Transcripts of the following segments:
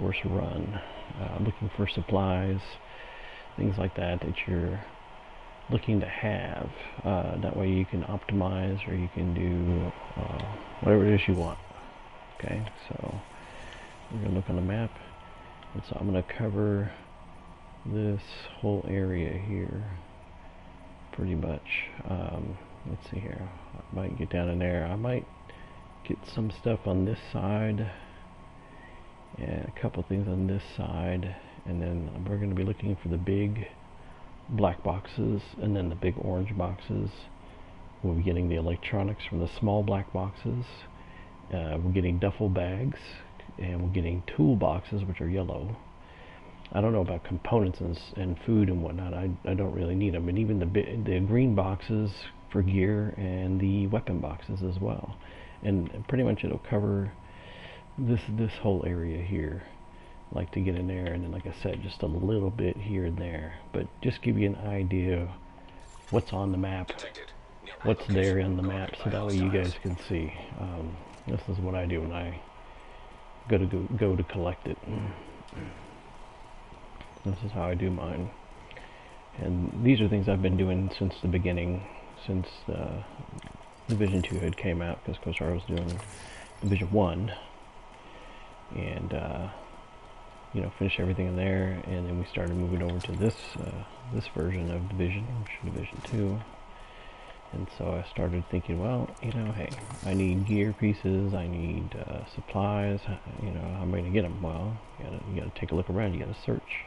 resource run, looking for supplies, things like that that you're looking to have. That way you can optimize, or you can do whatever it is you want. Okay, so we're going to look on the map, and so I'm going to cover this whole area here pretty much. Let's see here, I might get down in there, I might get some stuff on this side and a couple things on this side, and then we're going to be looking for the big black boxes and then the big orange boxes. We'll be getting the electronics from the small black boxes. We're getting duffel bags, and we're getting tool boxes, which are yellow. I don't know about components and food and whatnot. I don't really need them. And even the green boxes for gear, and the weapon boxes as well. And pretty much it'll cover this whole area here. Like to get in there, and then like I said, just a little bit here and there. But just give you an idea what's on the map, what's there on the map, so that way you guys can see. This is what I do when I go to collect it. This is how I do mine. And these are things I've been doing since the beginning, since Division 2 had came out, because of course I was doing Division 1, and you know, finish everything in there, and then we started moving over to this version of Division 2. And so I started thinking, well, you know, hey, I need gear pieces, I need supplies, you know, how am I going to get them? Well, you gotta take a look around, you gotta search,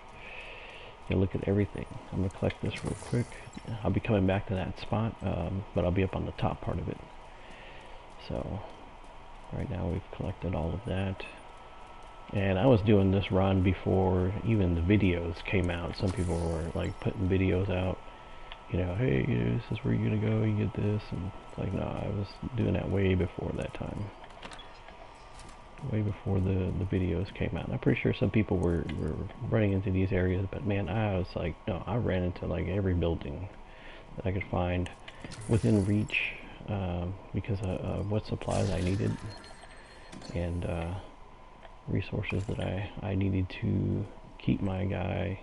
you gotta look at everything. I'm going to collect this real quick. I'll be coming back to that spot, but I'll be up on the top part of it. So, right now we've collected all of that. And I was doing this run before even the videos came out. Some people were like putting videos out, you know, hey, this is where you're gonna go, you get this, and it's like, no, I was doing that way before that time, way before the videos came out. And I'm pretty sure some people were running into these areas, but man, I was like, no, I ran into like every building that I could find within reach, because of what supplies I needed, and resources that I needed to keep my guy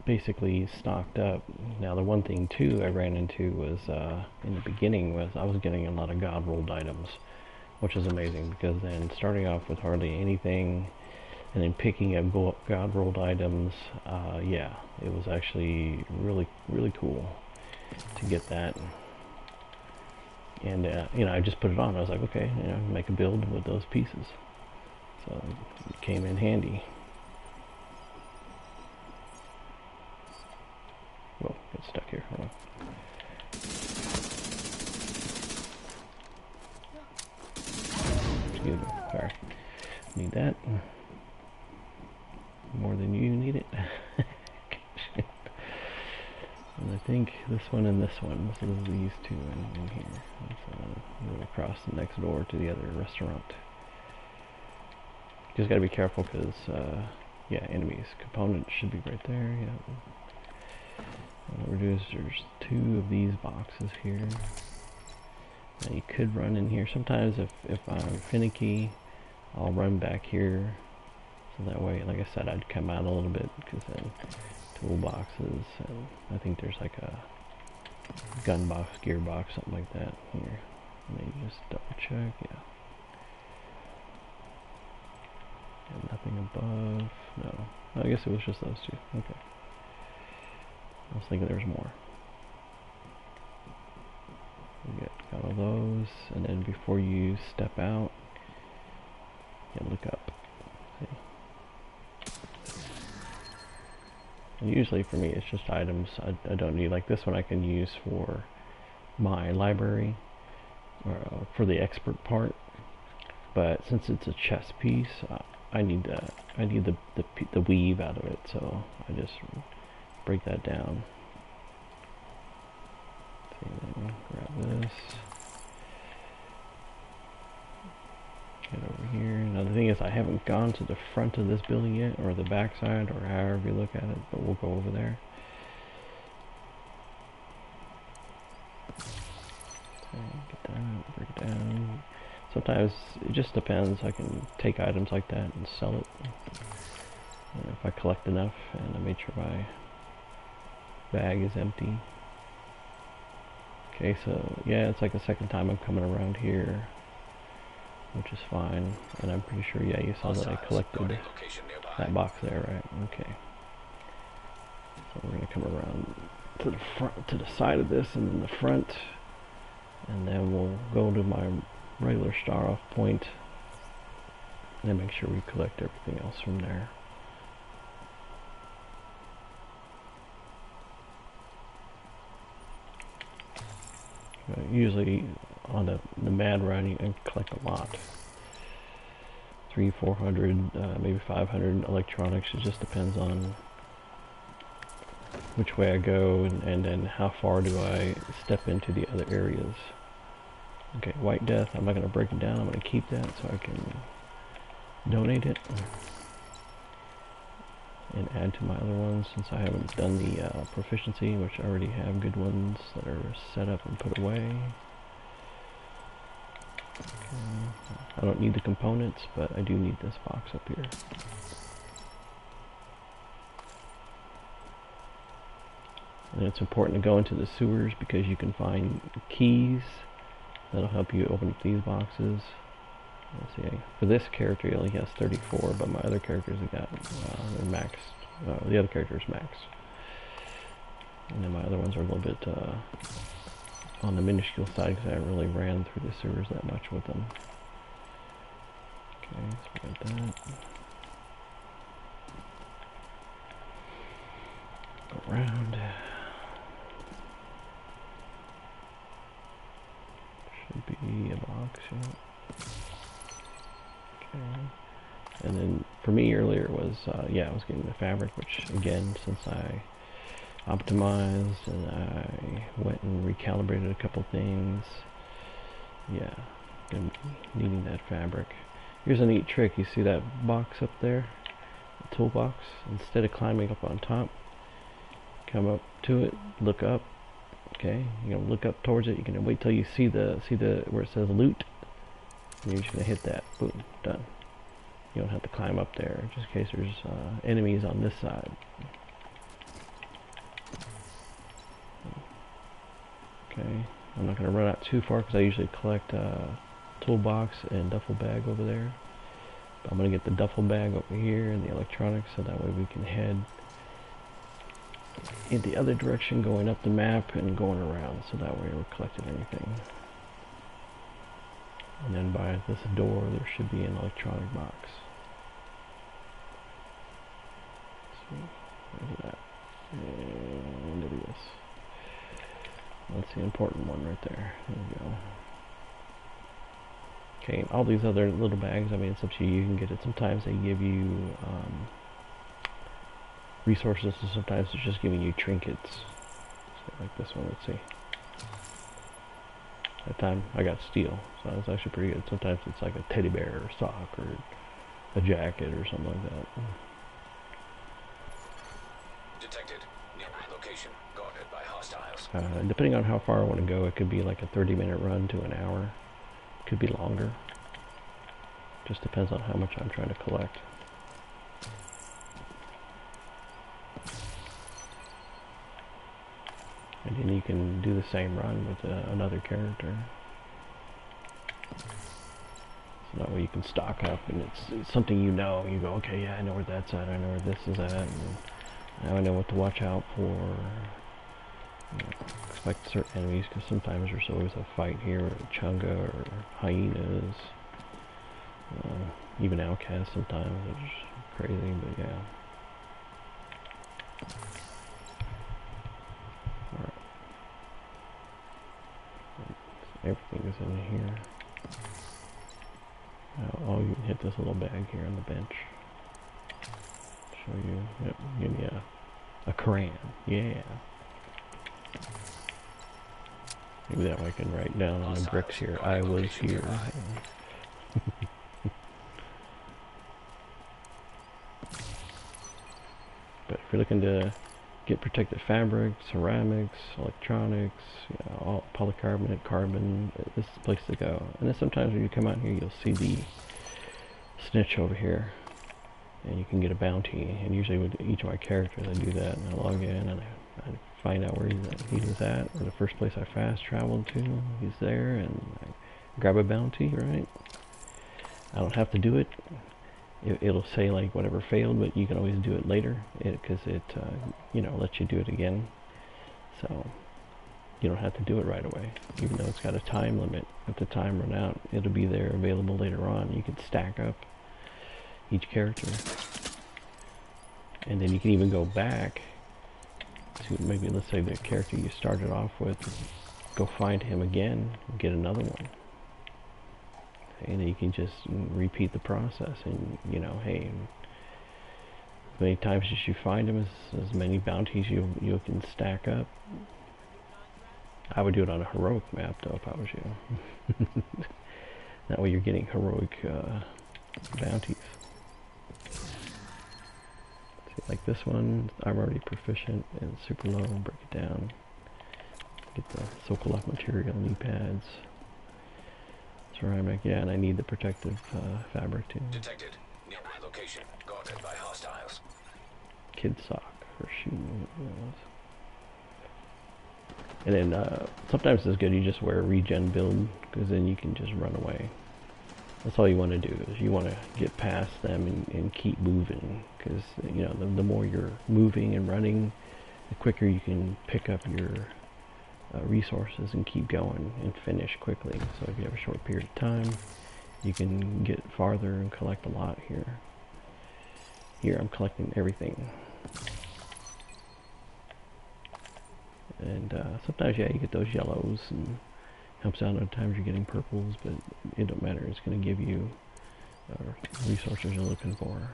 basically stocked up. Now the one thing too I ran into was in the beginning was I was getting a lot of god rolled items, which is amazing, because then starting off with hardly anything and then picking up god rolled items, yeah, it was actually really cool to get that. And you know, I just put it on. I was like, okay, you know, make a build with those pieces. So it came in handy. Whoa, got stuck here. Hold on. Excuse me. Sorry. Need that. More than you need it. And I think this one and this one. This is these two in here. So move across the next door to the other restaurant. Just gotta be careful, because yeah, enemies. Components should be right there. Yeah. What we're doing is there's two of these boxes here. Now you could run in here. Sometimes if I'm finicky, I'll run back here. So that way, like I said, I'd come out a little bit, because then toolboxes, and I think there's like a gun box, gear box, something like that here. Maybe just double check, yeah. And nothing above, no. I guess it was just those two, okay. I was thinking there was more. We got all those, and then before you step out, you gotta look up. See? And usually for me it's just items I don't need. Like this one I can use for my library, or for the expert part, but since it's a chess piece, I need the weave out of it, so I just break that down. See, then grab this, get over here. Now the thing is, I haven't gone to the front of this building yet, or the back side, or however you look at it, but we'll go over there. Okay, get down, break it down. So sometimes it just depends. I can take items like that and sell it. If I collect enough and I make sure my bag is empty. Okay, so yeah, it's like the second time I'm coming around here, which is fine. And I'm pretty sure, yeah, you saw that I collected that box there, right? Okay. So we're gonna come around to the front, to the side of this, and then the front, and then we'll go to my regular star off point, and make sure we collect everything else from there. Usually on the mad run you can collect a lot. 300-400, maybe 500 electronics. It just depends on which way I go and then how far do I step into the other areas. Okay, White Death, I'm not going to break it down. I'm going to keep that so I can donate it and add to my other ones, since I haven't done the proficiency, which I already have good ones that are set up and put away. Okay. I don't need the components, but I do need this box up here. And it's important to go into the sewers because you can find keys that'll help you open up these boxes. Let's see, for this character he only has 34, but my other characters have got, they're maxed. The other character is maxed. And then my other ones are a little bit on the minuscule side because I haven't really ran through the sewers that much with them. Okay, so we got that. Go around. Should be a box, yeah. Okay. And then for me earlier was, yeah, I was getting the fabric, which again, since I optimized and I went and recalibrated a couple things, yeah, gonna be needing that fabric. Here's a neat trick. You see that box up there, the toolbox? Instead of climbing up on top, come up to it, look up. Okay, you're gonna look up towards it. You're gonna wait till you see the where it says loot, and you're just gonna hit that. Boom, done. You don't have to climb up there, just in case there's enemies on this side. Okay, I'm not gonna run out too far because I usually collect toolbox and duffel bag over there. But I'm gonna get the duffel bag over here and the electronics, so that way we can head in the other direction, going up the map and going around, so that way we're collecting everything. And then by this door there should be an electronic box. So, where's that? And there it is. That's the important one right there. There we go. Okay, all these other little bags, I mean, it's up to you. You can get it. Sometimes they give you resources, and sometimes it's just giving you trinkets. So like this one, let's see. That time I got steel, so that was actually pretty good. Sometimes it's like a teddy bear or sock or a jacket or something like that. Detected. Nearby location. Guarded by hostiles. Depending on how far I want to go, it could be like a 30-minute run to an hour. Could be longer. Just depends on how much I'm trying to collect. And then you can do the same run with another character. So that way you can stock up, and it's something you know. You go, okay, yeah, I know where that's at, I know where this is at, and now I know what to watch out for. You know, expect certain enemies, because sometimes there's always a fight here, or chunga, or hyenas. Even outcasts sometimes, it's crazy, but yeah. Everything is in here. Oh, you can hit this little bag here on the bench. Show you. Yep, give me a crayon. Yeah. Maybe that way I can write down on the bricks here. I was here. But if you're looking to get protected fabric, ceramics, electronics, you know, all polycarbonate, carbon. This is the place to go. And then sometimes when you come out here, you'll see the snitch over here, and you can get a bounty. And usually with each of my characters, I do that, and I log in and I find out where he was at, or the first place I fast traveled to. He's there, and I grab a bounty. Right? I don't have to do it. It'll say like whatever failed, but you can always do it later because it you know, lets you do it again. So you don't have to do it right away, even though it's got a time limit. If the time run out, it'll be there available later on. You can stack up each character, and then you can even go back to maybe, let's say, the character you started off with, go find him again and get another one. And then you can just repeat the process, and you know, hey, as many times as you find him, as many bounties you can stack up. I would do it on a heroic map though, if I was you. That way you're getting heroic bounties. See, like this one, I'm already proficient and super low. Break it down. Get the Sokolov material, knee pads. Ceramic, yeah, and I need the protective fabric too. Detected. Nearby location. Guarded by hostiles. Kid sock for shooting. And then sometimes it's good you just wear a regen build, because then you can just run away. That's all you want to do, is you want to get past them and keep moving, because you know, the more you're moving and running, the quicker you can pick up your resources and keep going and finish quickly. So if you have a short period of time, you can get farther and collect a lot here. Here I'm collecting everything. And sometimes, yeah, you get those yellows, and helps out other times you're getting purples, but it don't matter. It's going to give you resources you're looking for.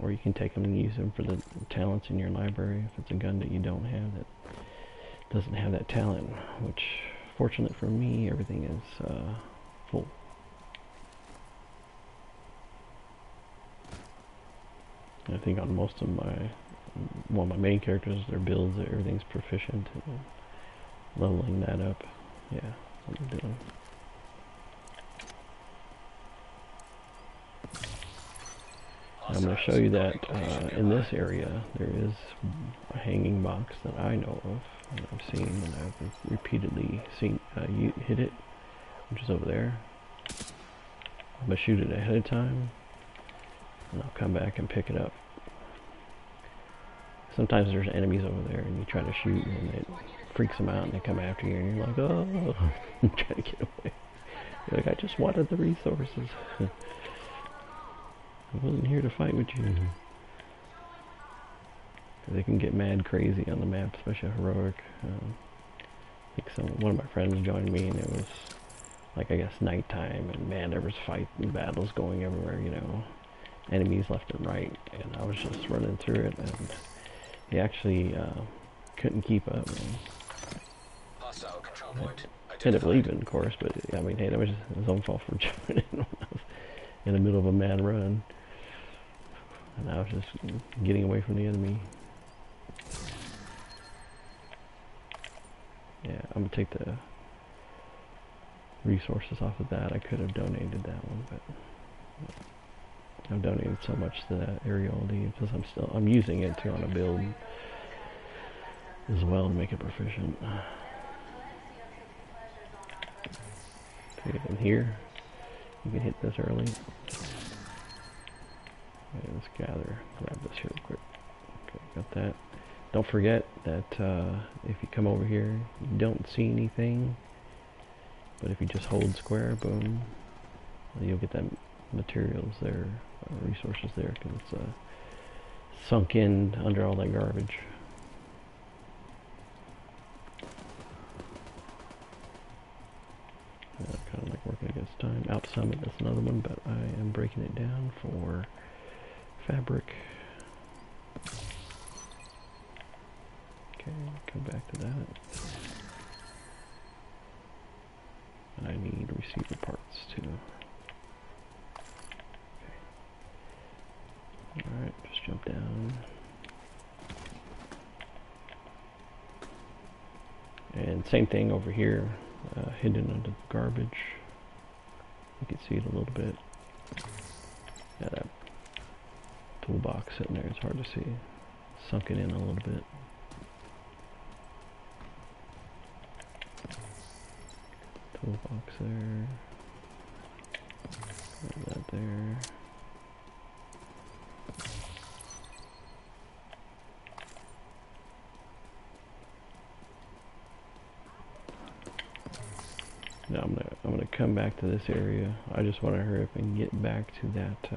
Or you can take them and use them for the talents in your library if it's a gun that you don't have that doesn't have that talent, which, fortunate for me, everything is full. I think on most of one of my main characters, their builds, everything's proficient, and leveling that up. Yeah, that's what I'm doing. I'm going to show you that in this area there is a hanging box that I know of, and I've seen, and I've repeatedly seen you hit it, which is over there. I'm going to shoot it ahead of time, and I'll come back and pick it up. Sometimes there's enemies over there, and you try to shoot, and it freaks them out, and they come after you, and you're like, oh, try to get away. You're like, I just wanted the resources. I wasn't here to fight with you. They can get mad crazy on the map, especially heroic. I think one of my friends joined me, and it was like, I guess, nighttime, and man, there was fights and battles going everywhere, you know, enemies left and right, and I was just running through it, and he actually couldn't keep up. Hostile control point. Ended up leaving, of course, but I mean, hey, that was his own fault for joining when I was in the middle of a mad run. And I was just getting away from the enemy. Yeah, I'm gonna take the resources off of that. I could have donated that one, but I've donated so much to that aerial lead because I'm using it too on a build as well to make it proficient. Okay, and here you can hit this early. Okay, let's grab this here real quick. Okay, got that. Don't forget that if you come over here, you don't see anything, but if you just hold square, boom, you'll get that materials there, resources there, because it's sunk in under all that garbage. Kind of like working against time. Out Summit, that's another one, but I am breaking it down for fabric. Okay, come back to that. And I need receiver parts too. jump down. And same thing over here, hidden under the garbage. You can see it a little bit. Yeah, that toolbox sitting there is hard to see. Sunk it in a little bit. Toolbox there. There's that there. Now I'm gonna come back to this area. I just want to hurry up and get back to that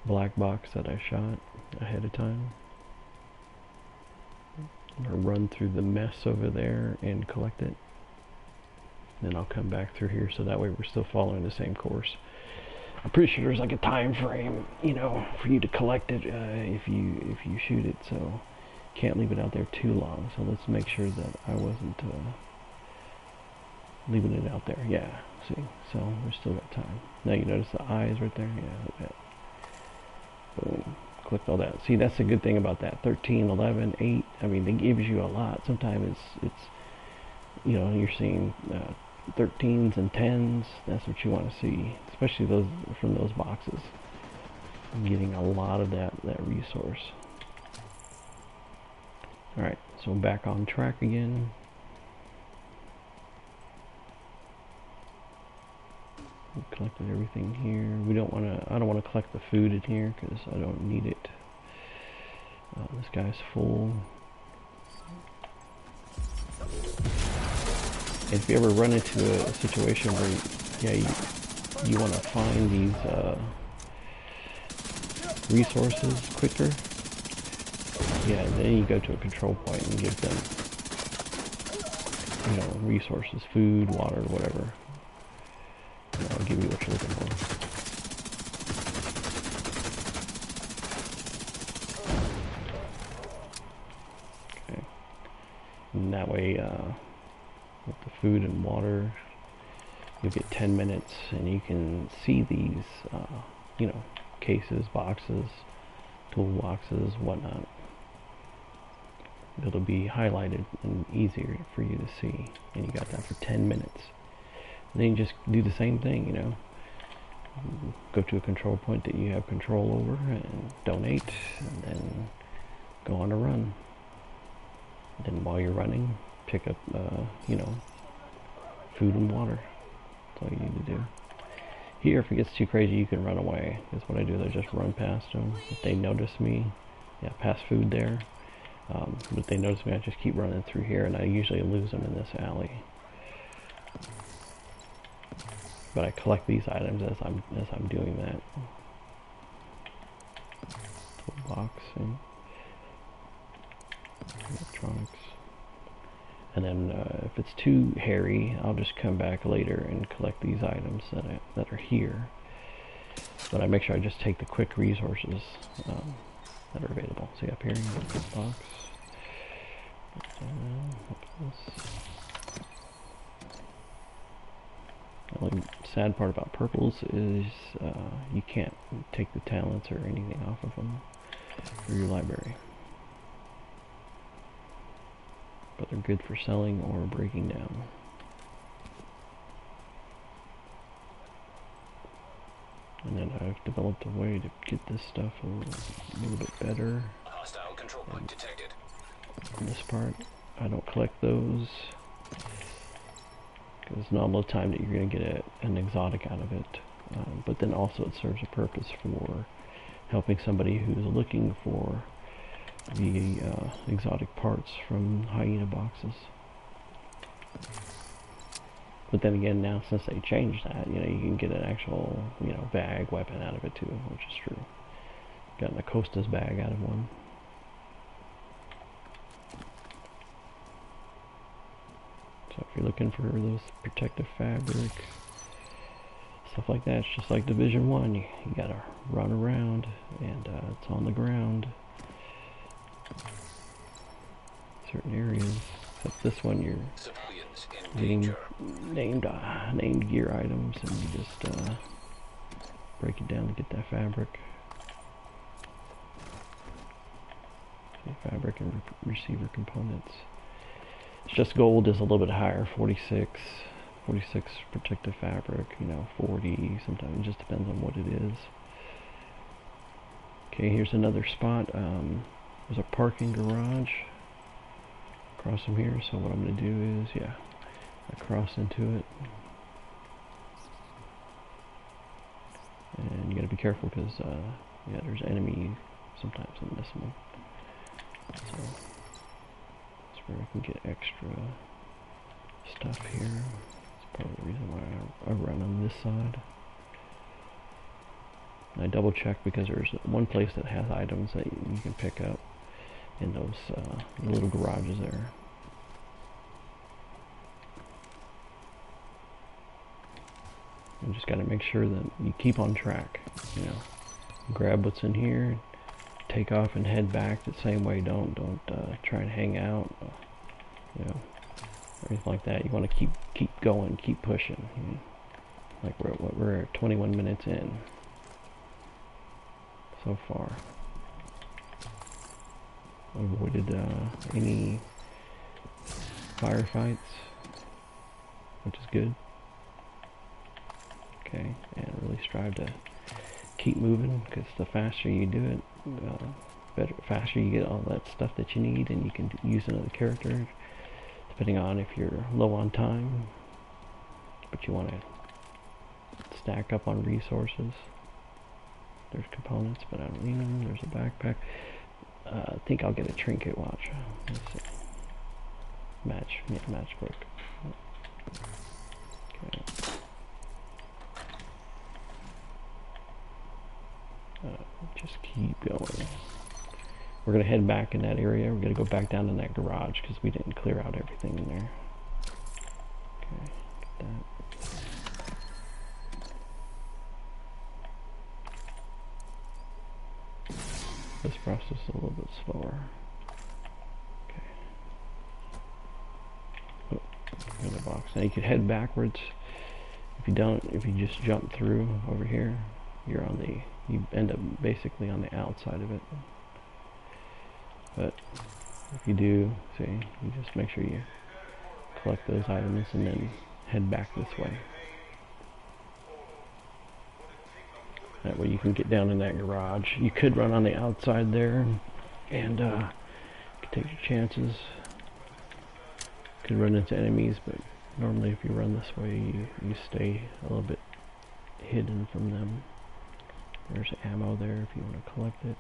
black box that I shot ahead of time. I'm gonna run through the mess over there and collect it. Then I'll come back through here, so that way we're still following the same course. I'm pretty sure there's like a time frame, you know, for you to collect it if you shoot it. So can't leave it out there too long. So let's make sure that I wasn't leaving it out there. Yeah, see, so we've still got time. Now you notice the eyes right there. Yeah, look at that. Boom, clicked all that. See, that's the good thing about that. 13, 11, 8. I mean, it gives you a lot. Sometimes it's you know, you're seeing 13s and 10s. That's what you want to see, especially those from those boxes. I'm getting a lot of that resource. All right, so back on track again. We collected everything here. We don't want to. I don't want to collect the food in here because I don't need it. This guy's full. And if you ever run into a situation where, you want to find these resources quicker, yeah, then you go to a control point and give them, you know, resources, food, water, whatever. And I'll give you what you're looking for. Okay. And that way, with the food and water, you'll get 10 minutes and you can see these, you know, cases, boxes, toolboxes, whatnot. It'll be highlighted and easier for you to see, and you got that for 10 minutes. And then you just do the same thing, you know, go to a control point that you have control over and donate, and then go on a run. And then while you're running, pick up, you know, food and water. That's all you need to do. Here, if it gets too crazy, you can run away. That's what I do. I just run past them. If they notice me, yeah, pass food there. But if they notice me, I just keep running through here, and I usually lose them in this alley. But I collect these items as I'm doing that. Toolbox and electronics. And then if it's too hairy, I'll just come back later and collect these items that are here. But I make sure I just take the quick resources that are available. See up here, you got this box. The only sad part about purples is you can't take the talents or anything off of them for your library. But they're good for selling or breaking down. And then I've developed a way to get this stuff a little bit better. Hostile control point detected. On this part, I don't collect those because it's not all the time that you're going to get an exotic out of it. But then also it serves a purpose for helping somebody who's looking for the exotic parts from hyena boxes. But then again, now since they changed that, you know, you can get an actual, you know, bag weapon out of it too, which is true. Got an Acosta's bag out of one. So if you're looking for those protective fabric, stuff like that, it's just like Division 1. You gotta run around, and it's on the ground. Certain areas, except this one, you're getting named gear items, and you just break it down to get that fabric. Fabric and receiver components. It's just gold is a little bit higher, 46 protective fabric, you know, 40, sometimes it just depends on what it is. Okay, here's another spot. There's a parking garage across from here, so what I'm going to do is, yeah, I cross into it. And you got to be careful because, yeah, there's enemies sometimes in this one. So, that's where I can get extra stuff here. That's part of the reason why I run on this side. And I double check because there's one place that has items that you can pick up in those little garages there. You just got to make sure that you keep on track, you know. Grab what's in here, take off and head back the same way. Don't try and hang out, you know, or anything like that. You want to keep going, keep pushing. You know? Like we're 21 minutes in so far. Avoided any firefights, which is good. Okay, and really strive to keep moving, because the faster you do it, faster you get all that stuff that you need, and you can use another character, depending on if you're low on time, but you want to stack up on resources. There's components, but I don't need them. There's a backpack. I think I'll get a trinket watch. Let's see. Matchbook. Okay. Just keep going. We're gonna head back in that area. We're gonna go back down in that garage because we didn't clear out everything in there. Okay, get that. This process is a little bit slower. Okay. Oh, another box. Now you could head backwards. If you just jump through over here, you end up basically on the outside of it. But if you do, see, you just make sure you collect those items and then head back this way. That way you can get down in that garage. You could run on the outside there and you could take your chances. Could run into enemies, but normally if you run this way, you stay a little bit hidden from them. There's ammo there if you want to collect it.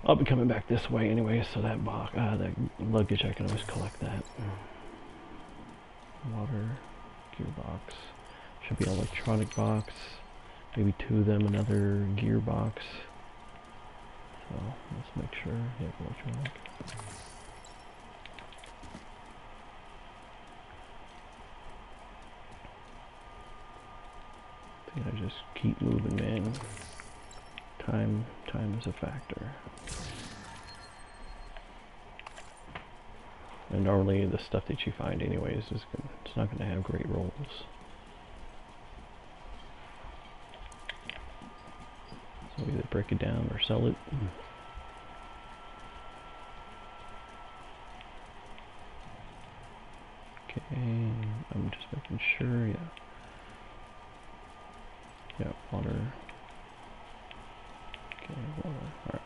I'll be coming back this way anyway, so that that luggage, I can always collect that. Water, gearbox. Should be an electronic box. Maybe two of them, another gearbox. So let's make sure. Yeah, electronic. I just keep moving, man. Time is a factor. And normally the stuff that you find anyways it's not going to have great rolls. So either break it down or sell it. Okay, I'm just making sure, yeah. Yeah, water. Okay, water. Alright.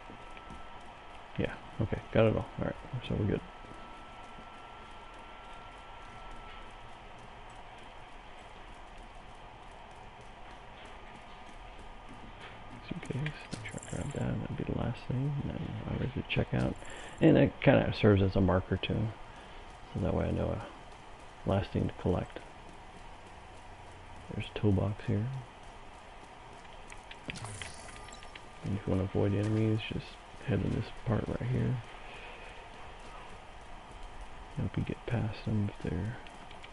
Yeah, okay, got it all. Alright, so we're good. Suitcase, make sure I grab that. That'd be the last thing. And then I'll ready to check out. And that kind of serves as a marker too. So that way I know a last thing to collect. There's a toolbox here. And if you want to avoid enemies, just head in this part right here. Hope you get past them if they're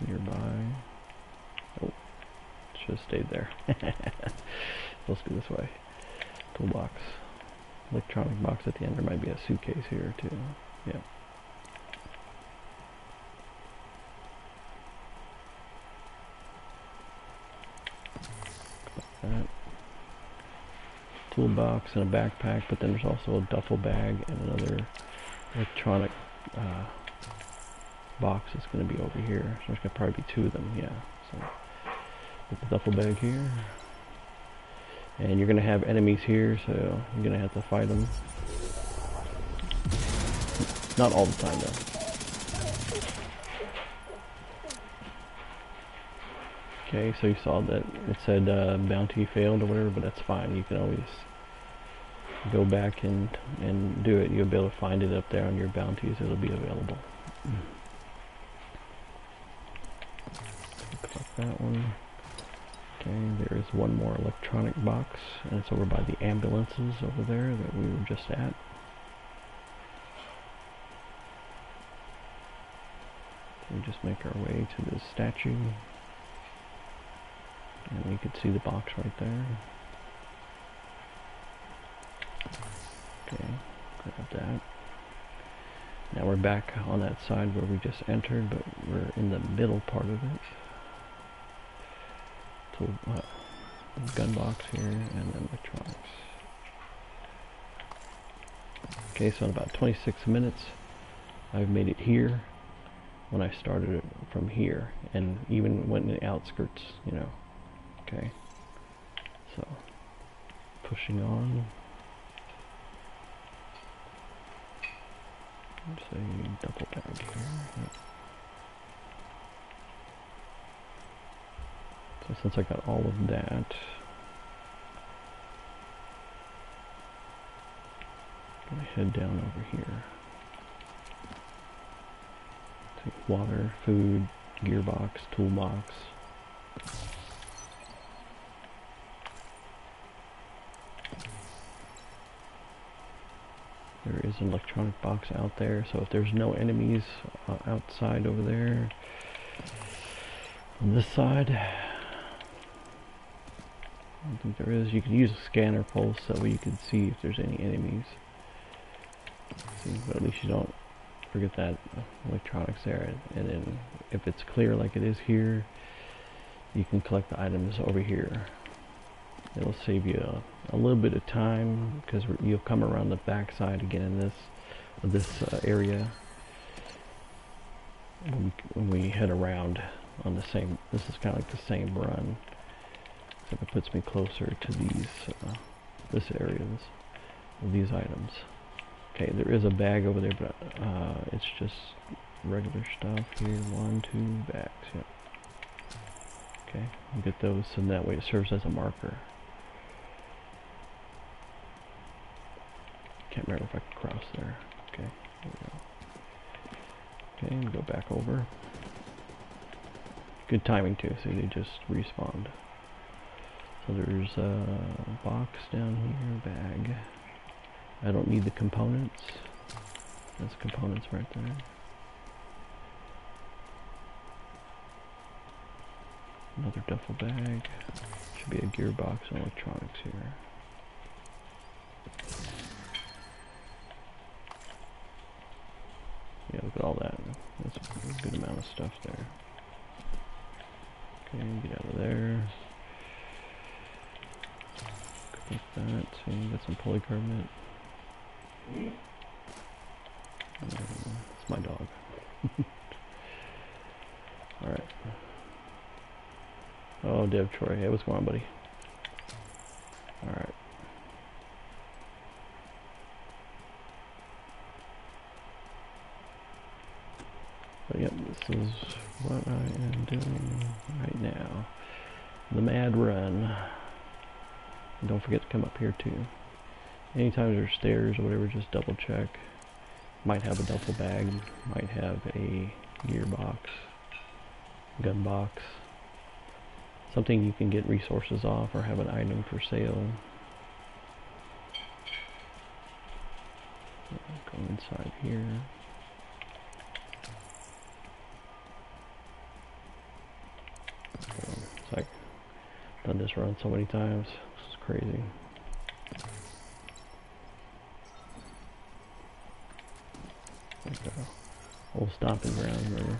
nearby. Oh, should have stayed there. Let's go this way. Toolbox. Electronic box at the end. There might be a suitcase here too. Yeah. That. toolbox and a backpack, but then there's also a duffel bag and another electronic box that's going to be over here. So there's going to probably be 2 of them, yeah. So put the duffel bag here. And you're going to have enemies here, so you're going to have to fight them. Not all the time, though. Okay, so you saw that it said bounty failed or whatever, but that's fine. You can always go back and do it. You'll be able to find it up there on your bounties. It'll be available. Collect that one. Okay, there is one more electronic box, and it's over by the ambulances over there that we were just at. So we just make our way to the statue. And you can see the box right there. Okay, grab that. Now we're back on that side where we just entered, but we're in the middle part of it. So, gun box here, and then electronics. Okay, so in about 26 minutes, I've made it here when I started it from here, and even went in the outskirts, you know. Okay, so pushing on. Let's say double bag here. Yep. So since I got all of that, I'm gonna head down over here. Take water, food, gearbox, toolbox. There is an electronic box out there, so if there's no enemies outside over there, on this side, I don't think there is. You can use a scanner pulse, that way you can see if there's any enemies. See, but at least you don't forget that electronics there. And then if it's clear like it is here, you can collect the items over here. It'll save you a little bit of time, because you'll come around the back side again in this area when we head around on the same. This is kind of like the same run, so it puts me closer to these this area of these items. Okay, there is a bag over there, but it's just regular stuff here. 1, 2 bags. Yep. Okay, you get those, and that way it serves as a marker. Can't remember if I can cross there. Okay, there we go. Okay, and go back over. Good timing too, so they just respawned. So there's a box down here, bag. I don't need the components. There's components right there. Another duffel bag. Should be a gearbox and electronics here. Yeah, look at all that. That's a good amount of stuff there. Okay, get out of there. Click that. See, got some polycarbonate. It's my dog. Alright. Oh, Dev Troy. Hey, what's going on, buddy? Alright. But yep, this is what I am doing right now. The mad run. And don't forget to come up here too. Anytime there's stairs or whatever, just double check. Might have a duffel bag, might have a gearbox, gun box, something you can get resources off or have an item for sale. Go inside here. It's like, done this run so many times, this is crazy. Like a old stomping ground where we're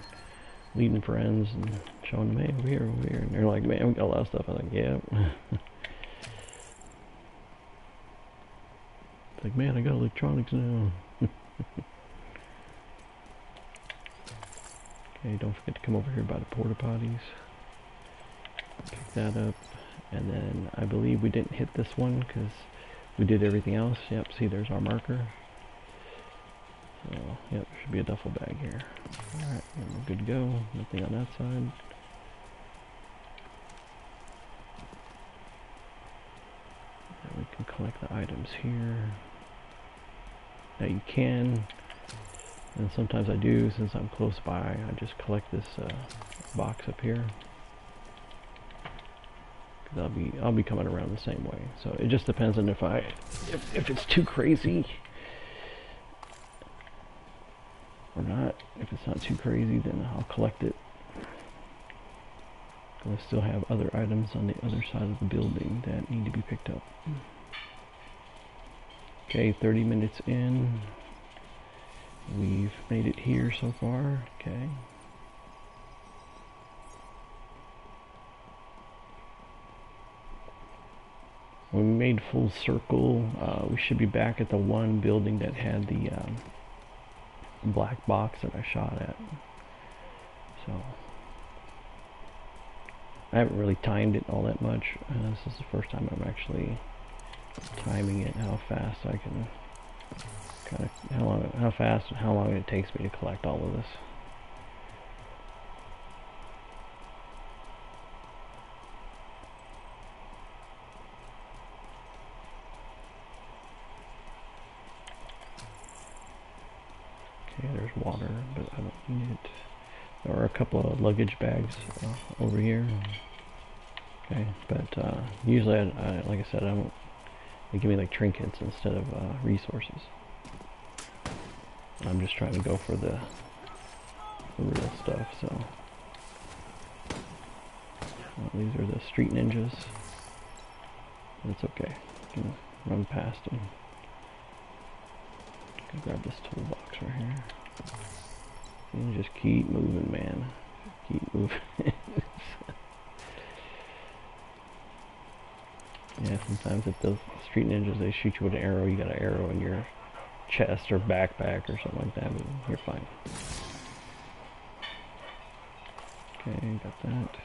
leading friends and showing them, hey, over here, and they're like, man, we got a lot of stuff. I was like, yeah. It's like, man, I got electronics now. Okay, don't forget to come over here by the porta potties. Pick that up. And then I believe we didn't hit this one because we did everything else. Yep, see, there's our marker. So, yep, should be a duffel bag here. Alright, we're good to go. Nothing on that side. And we can collect the items here. Now you can, and sometimes I do, since I'm close by, I just collect this box up here. Cause I'll be coming around the same way. So it just depends on if it's too crazy or not. If it's not too crazy, then I'll collect it. I still have other items on the other side of the building that need to be picked up. Okay, 30 minutes in. We've made it here so far. Okay. When we made full circle, we should be back at the one building that had the black box that I shot at. So I haven't really timed it all that much. This is the first time I'm actually timing it, how fast I can kind of, how fast and how long it takes me to collect all of this. Okay, there's water, but I don't need it. There are a couple of luggage bags over here. Okay, but usually, like I said, they give me like trinkets instead of resources. I'm just trying to go for the real stuff, so. Well, these are the street ninjas. It's okay. You can run past them. Can grab this toolbox right here. And just keep moving, man. Keep moving. Yeah, sometimes if those street ninjas, they shoot you with an arrow, you got an arrow in your chest or backpack or something like that, but you're fine. Okay, got that.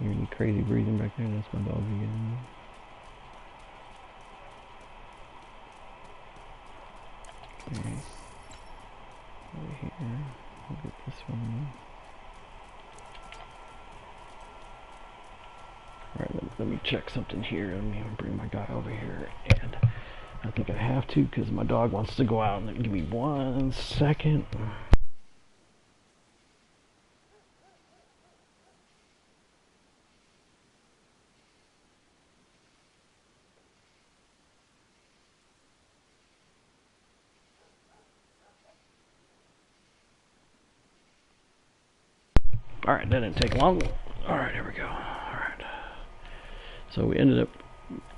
Hear any crazy breathing back there? That's my dog again. Okay. Over here. I'll get this one. Alright, let me check something here. Let me bring my guy over here. And I think I have to because my dog wants to go out. And give me 1 second. Alright, that didn't take long. Alright, here we go. Alright. So we ended up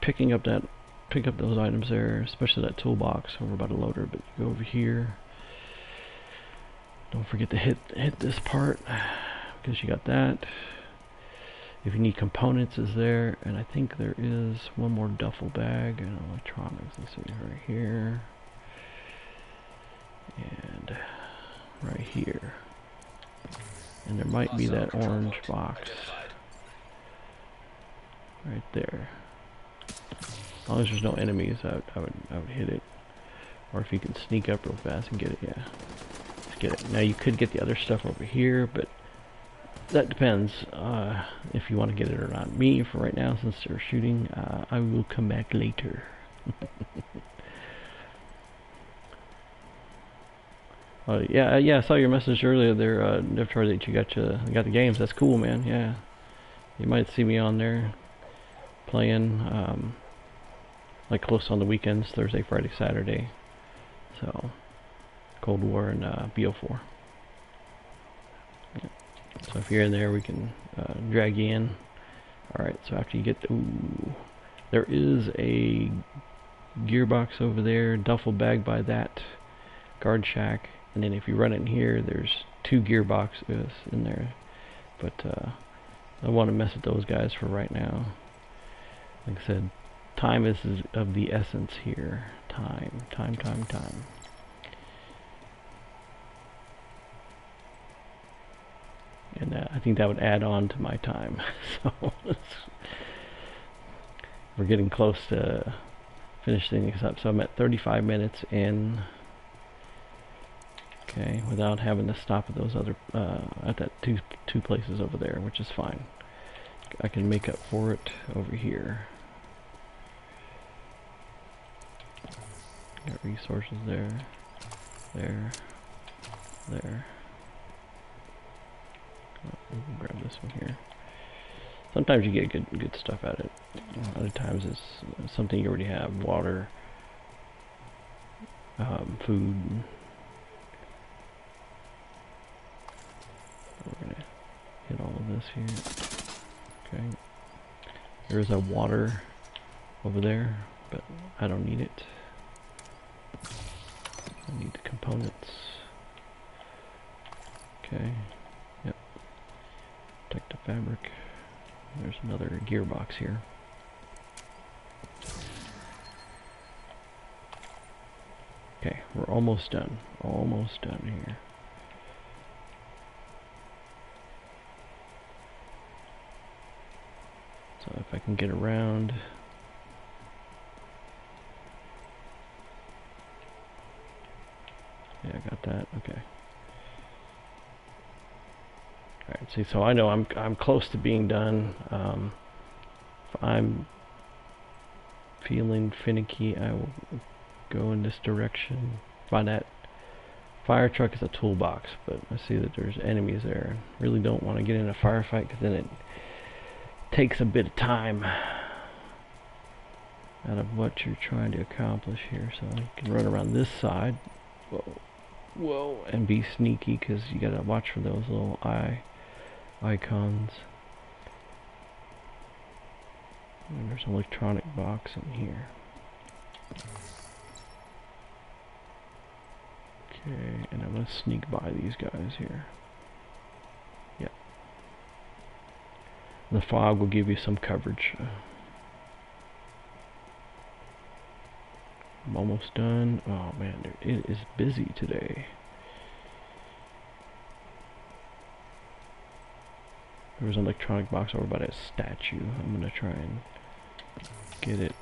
picking up those items there, especially that toolbox over by the loader, but you go over here. Don't forget to hit this part because you got that. If you need components is there, and I think there is one more duffel bag and electronics. Let's see right here. And right here. And there might be that orange box right there. As long as there's no enemies, I would hit it. Or if you can sneak up real fast and get it, yeah. Let's get it. Now you could get the other stuff over here, but that depends if you want to get it or not. Me, for right now, since they're shooting, I will come back later. Yeah, I saw your message earlier there, Niftar, that you got the games. That's cool, man. Yeah, you might see me on there playing, like close on the weekends, Thursday, Friday, Saturday. So, Cold War and BO4. Yeah. So if you're in there, we can drag you in. All right. So after you get, there is a gearbox over there, duffel bag by that guard shack. And then if you run in here, there's 2 gearboxes in there. But I want to mess with those guys for right now. Like I said, time is of the essence here. Time. And I think that would add on to my time. So we're getting close to finishing this up. So I'm at 35 minutes in. Okay, without having to stop at those other at that two places over there, which is fine. I can make up for it over here. Got resources there. We can grab this one here. Sometimes you get good stuff at it. Other times it's something you already have. Water, food. We're gonna hit all of this here. Okay. There's a water over there, but I don't need it. I need the components. Okay. Yep. Protective fabric. There's another gearbox here. Okay, we're almost done. Almost done here. So if I can get around. Yeah, I got that. Okay. Alright, see, so I know I'm close to being done. If I'm feeling finicky, I will go in this direction. Find that fire truck is a toolbox, but I see that there's enemies there. Really don't want to get in a firefight because then it takes a bit of time out of what you're trying to accomplish here. So you can run around this side. Whoa, and be sneaky because you gotta watch for those little icons. And there's an electronic box in here. Okay, and I'm gonna sneak by these guys here. Yep. The fog will give you some coverage. I'm almost done. Oh man, it is busy today. There was an electronic box over by that statue. I'm gonna try and get it.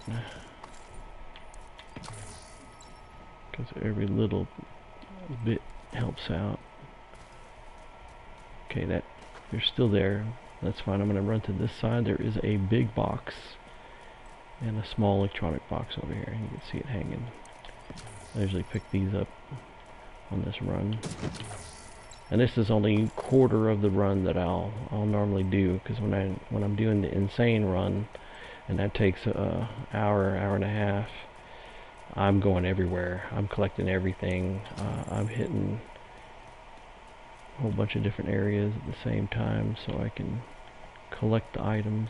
Because every little bit helps out. Okay, that you're still there. That's fine. I'm gonna run to this side. There is a big box and a small electronic box over here. You can see it hanging. I usually pick these up on this run. And this is only quarter of the run that I'll normally do, because when I'm doing the insane run, and that takes an hour and a half, I'm going everywhere. I'm collecting everything. I'm hitting a whole bunch of different areas at the same time so I can collect the items.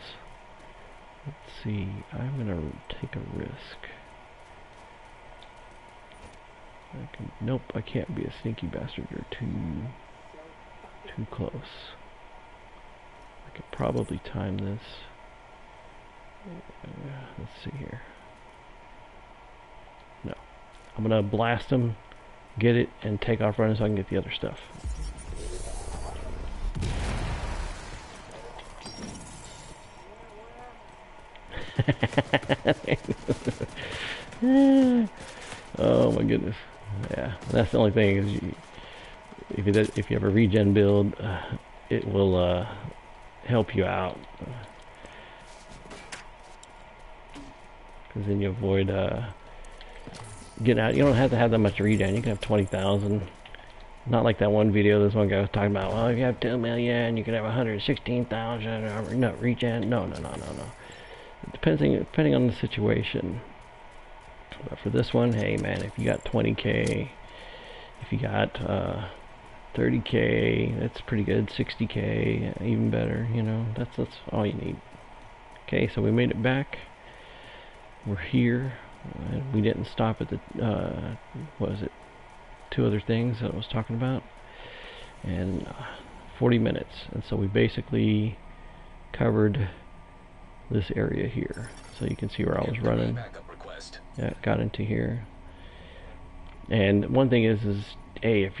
Let's see, I'm gonna take a risk. Nope, I can't be a sneaky bastard. You're too close. I could probably time this. Let's see here. No, I'm gonna blast them, get it, and take off running so I can get the other stuff. Oh my goodness. Yeah, that's the only thing is if you have a regen build, it will help you out, because then you avoid getting out. You don't have to have that much regen. You can have 20,000. Not like that one video this one guy was talking about. Well, if you have 2 million, you can have 116,000 no regen. No. Depending on the situation. But for this one, hey man, if you got 20k, if you got 30k, that's pretty good. 60k, even better. You know, that's all you need. Okay, so we made it back. We're here. We didn't stop at the what was it? 2 other things that I was talking about, and 40 minutes, and so we basically covered this area here. So you can see where I was running. Backup request. Yeah, got into here. And one thing is hey, if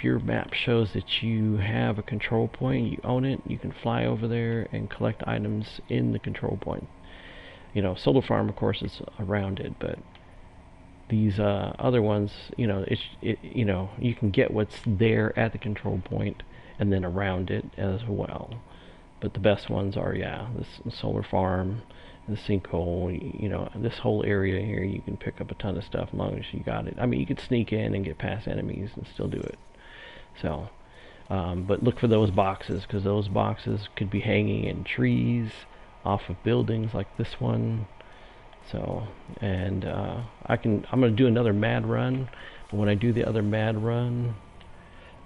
your map shows that you have a control point, you own it, you can fly over there and collect items in the control point. You know, Solar Farm, of course, is around it, but these other ones, you know, you know, you can get what's there at the control point and then around it as well. But the best ones are, yeah, this Solar Farm, the sinkhole, you know, this whole area here. You can pick up a ton of stuff as long as you got it. I mean, you could sneak in and get past enemies and still do it. So, but look for those boxes, because those boxes could be hanging in trees, off of buildings like this one. So, and I'm gonna do another mad run. But when I do the other mad run,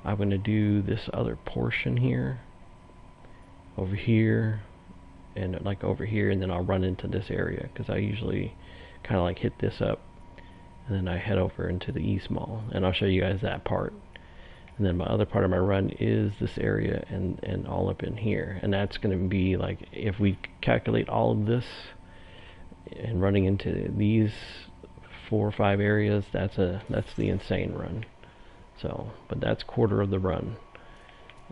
I'm gonna do this other portion here, over here, and like over here, and then I'll run into this area, because I usually kind of like hit this up and then I head over into the East Mall, and I'll show you guys that part. And then my other part of my run is this area and all up in here, and that's going to be like, if we calculate all of this and running into these 4 or 5 areas, that's the insane run. So, but that's quarter of the run.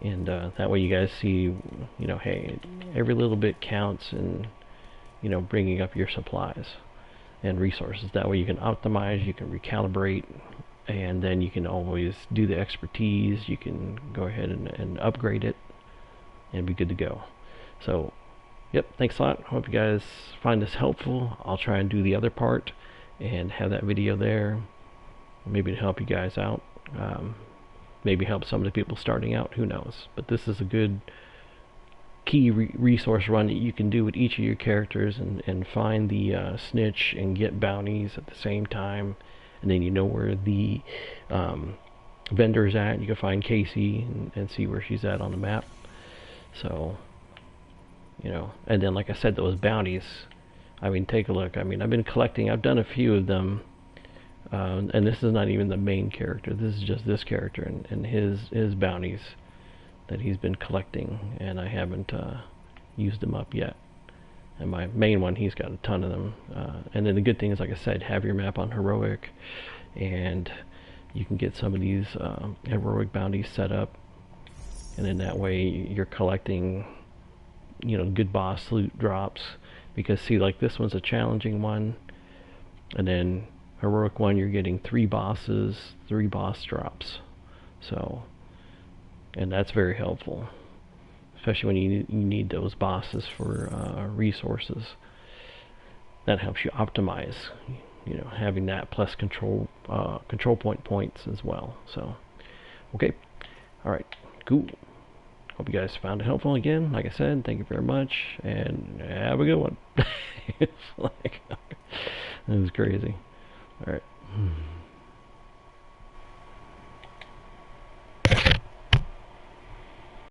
And that way you guys see, you know, hey, every little bit counts, and, you know, bringing up your supplies and resources. That way you can optimize, you can recalibrate, and then you can always do the expertise. You can go ahead and upgrade it and be good to go. So, yep, thanks a lot. Hope you guys find this helpful. I'll try and do the other part and have that video there, maybe to help you guys out. Maybe help some of the people starting out, who knows. But this is a good key resource run that you can do with each of your characters, and find the snitch and get bounties at the same time. And then you know where the vendor's at. You can find Casey and see where she's at on the map. So, you know, and then like I said, those bounties, I mean, take a look. I mean, I've been collecting, I've done a few of them. And this is not even the main character. This is just this character and his bounties that he's been collecting, and I haven't used them up yet. And my main one, he's got a ton of them. And then the good thing is, like I said, have your map on heroic, and you can get some of these heroic bounties set up, and in that way you're collecting, you know, good boss loot drops. Because see, like this one's a challenging one, and then heroic one, you're getting 3 bosses, 3 boss drops. So, and that's very helpful, especially when you need those bosses for resources. That helps you optimize, you know, having that plus control point points as well. So, okay, all right, cool. Hope you guys found it helpful. Again, like I said, thank you very much, and have a good one. It's like, it was crazy. All right.